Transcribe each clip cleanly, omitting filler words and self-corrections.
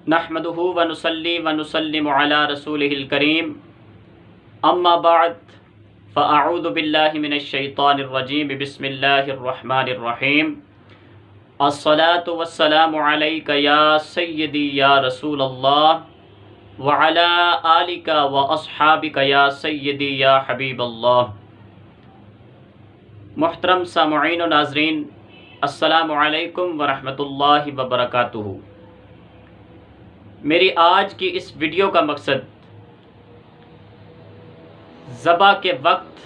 نحمدہ ونصلی ونسلم علی رسولہ الکریم اما بعد فاعوذ باللہ من الشیطان الرجیم بسم اللہ الرحمن الرحیم الصلاة والسلام علیک یا سیدی یا رسول اللہ وعلی آلک واصحابک یا سیدی یا حبیب اللہ۔ محترم سامعین و ناظرین، السلام علیکم ورحمۃ اللہ وبرکاتہ۔ میری آج کی اس ویڈیو کا مقصد ذبح کے وقت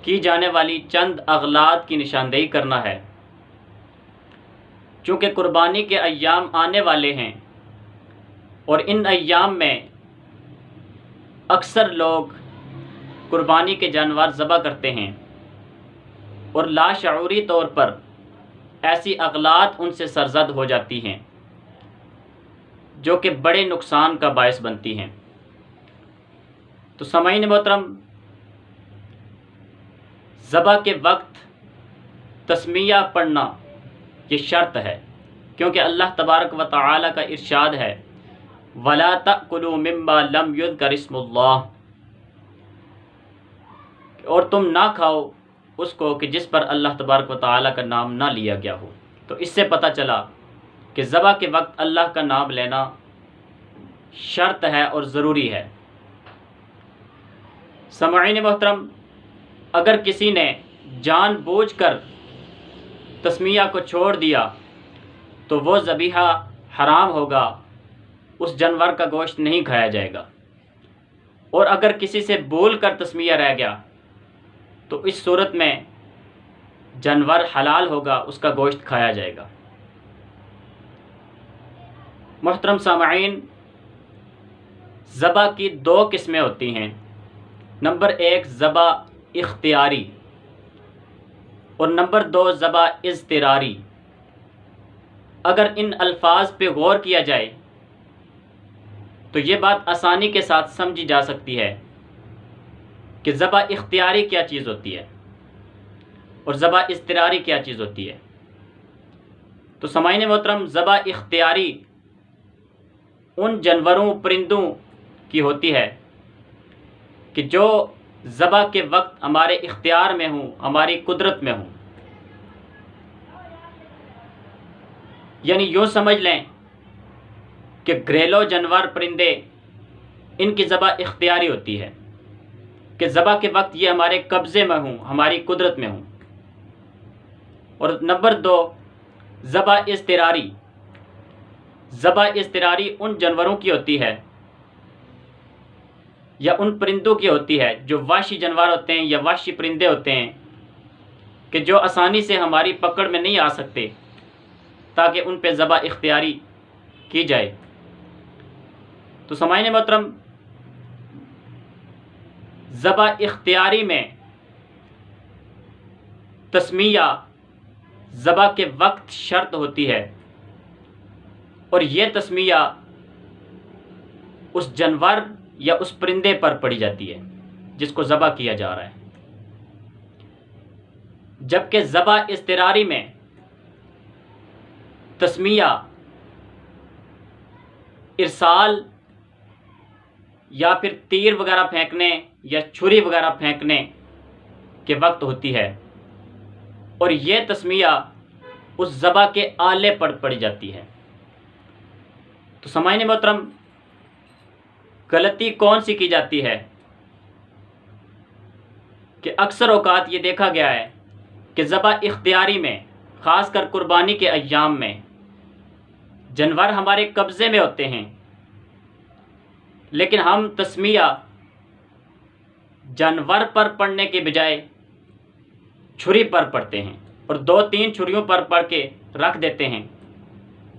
کی جانے والی چند اغلاط کی نشاندہی کرنا ہے۔ چونکہ قربانی کے ایام آنے والے ہیں اور ان ایام میں اکثر لوگ قربانی کے جانور ذبح کرتے ہیں اور لاشعوری طور پر ایسی اغلاط ان سے سرزد ہو جاتی ہیں جو کہ بڑے نقصان کا باعث بنتی ہیں۔ تو سامعین محترم، ذبح کے وقت تسمیہ پڑھنا یہ شرط ہے، کیونکہ اللہ تبارک و تعالی کا ارشاد ہے وَلَا تَأْكُلُوا مِمَّا لَمْ يُذْكَرِ اسْمُ اللَّهِ، اور تم نہ کھاؤ اس کو کہ جس پر اللہ تبارک و تعالی کا نام نہ لیا گیا ہو۔ تو اس سے پتہ چلا کہ ذبح کے وقت اللہ کا نام لینا شرط ہے اور ضروری ہے۔ سامعین محترم، اگر کسی نے جان بوجھ کر تسمیہ کو چھوڑ دیا تو وہ ذبیحہ حرام ہوگا، اس جانور کا گوشت نہیں کھایا جائے گا۔ اور اگر کسی سے بھول کر تسمیہ رہ گیا تو اس صورت میں جانور حلال ہوگا، اس کا گوشت کھایا جائے گا۔ محترم سامعین، ذبح کی دو قسمیں ہوتی ہیں۔ نمبر 1 ذبح اختیاری اور نمبر 2 ذبح اضطراری۔ اگر ان الفاظ پہ غور کیا جائے تو یہ بات آسانی کے ساتھ سمجھی جا سکتی ہے کہ ذبح اختیاری کیا چیز ہوتی ہے اور ذبح اضطراری کیا چیز ہوتی ہے۔ تو سامعین محترم، ذبح اختیاری ان جانوروں پرندوں کی ہوتی ہے کہ جو ذبح کے وقت ہمارے اختیار میں ہوں، ہماری قدرت میں ہوں۔ یعنی یوں سمجھ لیں کہ گھریلو جانور پرندے، ان کی ذبح اختیاری ہوتی ہے کہ ذبح کے وقت یہ ہمارے قبضے میں ہوں، ہماری قدرت میں ہوں۔ اور نمبر 2 ذبح اضطراری۔ ذبح اضطراری ان جانوروں کی ہوتی ہے یا ان پرندوں کی ہوتی ہے جو وحشی جانور ہوتے ہیں یا وحشی پرندے ہوتے ہیں کہ جو آسانی سے ہماری پکڑ میں نہیں آ سکتے، تاکہ ان پہ ذبح اختیاری کی جائے۔ تو سامعین محترم، ذبح اختیاری میں تسمیہ ذبح کے وقت شرط ہوتی ہے، اور یہ تسمیہ اس جانور یا اس پرندے پر پڑی جاتی ہے جس کو ذبح کیا جا رہا ہے۔ جبکہ ذبح اضطراری میں تسمیہ ارسال یا پھر تیر وغیرہ پھینکنے یا چھری وغیرہ پھینکنے کے وقت ہوتی ہے، اور یہ تسمیہ اس ذبح کے آلے پر پڑی جاتی ہے۔ تو سامعین محترم، غلطی کون سی کی جاتی ہے کہ اکثر اوقات یہ دیکھا گیا ہے کہ ذبح اختیاری میں، خاص کر قربانی کے ایام میں، جانور ہمارے قبضے میں ہوتے ہیں، لیکن ہم تسمیہ جانور پر پڑنے کے بجائے چھری پر پڑتے ہیں اور 2-3 چھریوں پر پڑ کے رکھ دیتے ہیں۔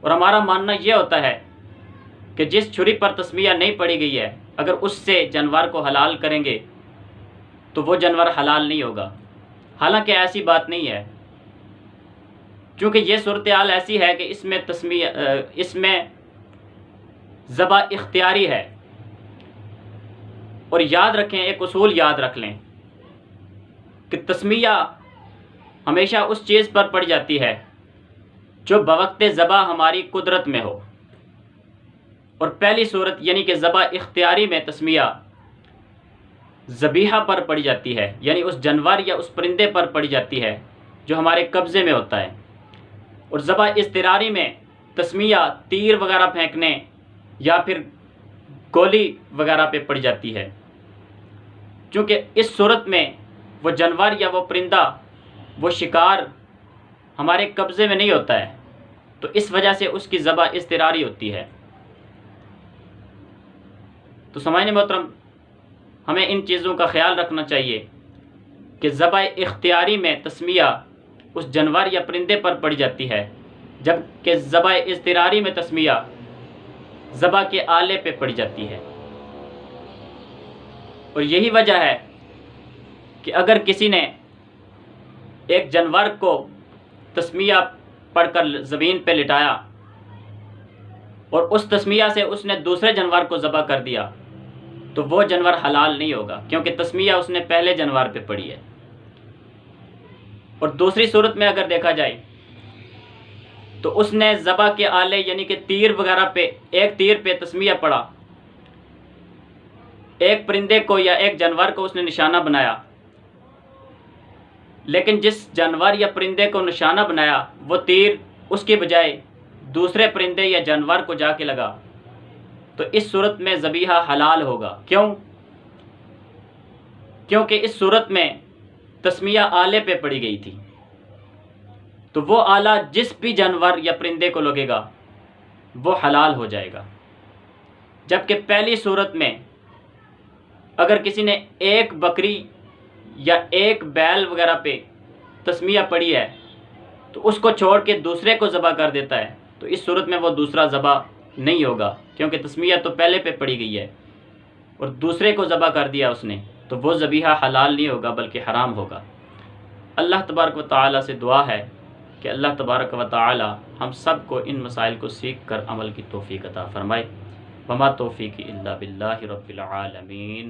اور ہمارا ماننا یہ ہوتا ہے کہ جس چھری پر تسمیہ نہیں پڑی گئی ہے، اگر اس سے جانور کو حلال کریں گے تو وہ جانور حلال نہیں ہوگا۔ حالانکہ ایسی بات نہیں ہے، چونکہ یہ صورتحال ایسی ہے کہ اس میں ذبح اختیاری ہے۔ اور یاد رکھیں، ایک اصول یاد رکھ لیں کہ تسمیہ ہمیشہ اس چیز پر پڑ جاتی ہے جو بوقت ذبح ہماری قدرت میں ہو۔ اور پہلی صورت یعنی کہ ذبح اختیاری میں تسمیہ ذبیحہ پر پڑی جاتی ہے، یعنی اس جانور یا اس پرندے پر پڑی جاتی ہے جو ہمارے قبضے میں ہوتا ہے، اور ذبح اضطراری میں تسمیہ تیر وغیرہ پھینکنے یا پھر گولی وغیرہ پہ پڑ جاتی ہے، چونکہ اس صورت میں وہ جانور یا وہ پرندہ، وہ شکار ہمارے قبضے میں نہیں ہوتا ہے، تو اس وجہ سے اس کی ذبح اضطراری ہوتی ہے۔ تو سامعین محترم، ہمیں ان چیزوں کا خیال رکھنا چاہیے کہ ذبح اختیاری میں تسمیہ اس جانور یا پرندے پر پڑی جاتی ہے، جبکہ ذبح اضطراری میں تسمیہ ذبح کے آلے پہ پڑی جاتی ہے۔ اور یہی وجہ ہے کہ اگر کسی نے ایک جانور کو تسمیہ پڑھ کر زمین پہ لٹایا اور اس تسمیہ سے اس نے دوسرے جانور کو ذبح کر دیا تو وہ جانور حلال نہیں ہوگا، کیونکہ تسمیہ اس نے پہلے جانور پہ پڑی ہے۔ اور دوسری صورت میں اگر دیکھا جائے تو اس نے ذبح کے آلے یعنی کہ تیر وغیرہ پہ، ایک تیر پہ تسمیہ پڑا، ایک پرندے کو یا ایک جانور کو اس نے نشانہ بنایا، لیکن جس جانور یا پرندے کو نشانہ بنایا وہ تیر اس کے بجائے دوسرے پرندے یا جانور کو جا کے لگا، تو اس صورت میں ذبیحہ حلال ہوگا۔ کیوں؟ کیونکہ اس صورت میں تسمیہ آلے پہ پڑی گئی تھی، تو وہ آلہ جس بھی جانور یا پرندے کو لگے گا وہ حلال ہو جائے گا۔ جبکہ پہلی صورت میں اگر کسی نے ایک بکری یا ایک بیل وغیرہ پہ تسمیہ پڑی ہے تو اس کو چھوڑ کے دوسرے کو ذبح کر دیتا ہے، تو اس صورت میں وہ دوسرا ذبح نہیں ہوگا، کیونکہ تسمیہ تو پہلے پہ پڑی گئی ہے اور دوسرے کو ذبح کر دیا اس نے، تو وہ ذبیحہ حلال نہیں ہوگا بلکہ حرام ہوگا۔ اللہ تبارک و تعالی سے دعا ہے کہ اللہ تبارک و تعالی ہم سب کو ان مسائل کو سیکھ کر عمل کی توفیق عطا فرمائے۔ وما توفیقی الا باللہ رب العالمین۔